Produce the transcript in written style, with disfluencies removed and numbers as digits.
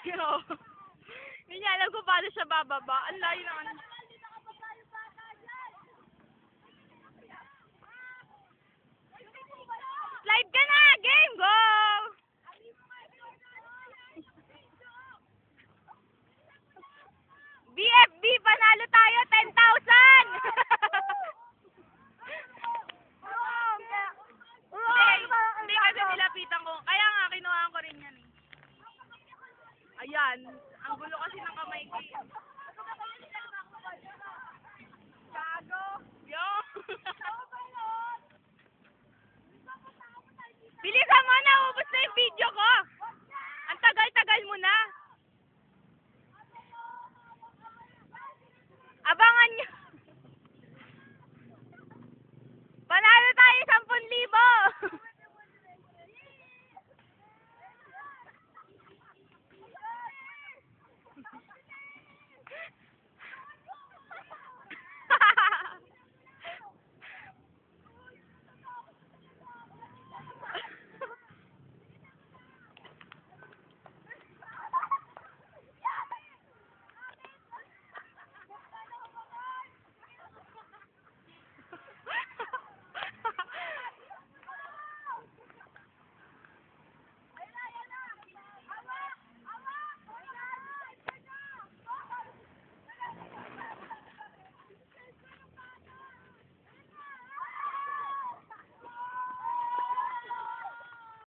Yo. Hindi niya alam kung paano siya bababa. Ang layo naman. Slide ka na! Game, go! BFB, panalo tayo, 10,000! Hindi kasi nilapitan ko. Kaya nga, kinuhaan ko rin yan eh. Ayan. Ang gulo kasi ng kamay ko. Gago! Yo! Bilisan mo na! Ubus na yung video ko! Ang tagal-tagal mo na! Abangan nyo!